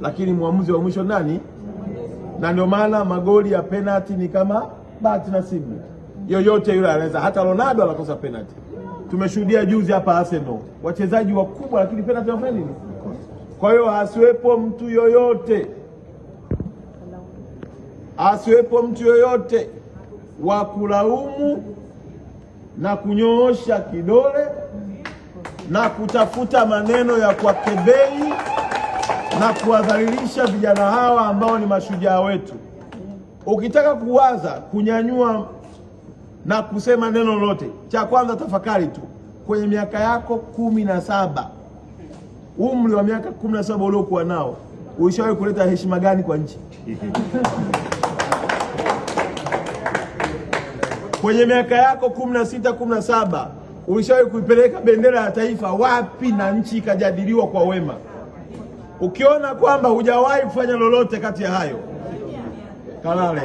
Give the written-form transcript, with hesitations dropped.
Lakini muamuzi wa mwisho nani? Na ndio maana magoli ya penalty ni kama bahati nasibu. Yoyote yule anaweza, hata Ronaldo anakosa penalty. Tumeshuhudia juzi hapa Arsenal, wachezaji wakubwa lakini penalty wanafanya nini? Kwa hiyo asiwepo mtu yoyote wa kulaumu na kunyoosha kidole na kutafuta maneno ya kuwakebei na kuwadhalilisha vijana hawa ambao ni mashujaa wetu. Ukitaka kuwaza kunyanyua na kusema neno lolote, cha kwanza tafakari tu kwenye miaka yako 17, umri wa miaka 17 uliokuwa nao, ulishawahi kuleta heshima gani kwa nchi? Kwenye miaka yako 16, 17 ulishawahi kuipeleka bendera ya taifa wapi na nchi ikajadiliwa kwa wema? Ukiona kwamba hujawahi kufanya lolote kati ya hayo, kalale.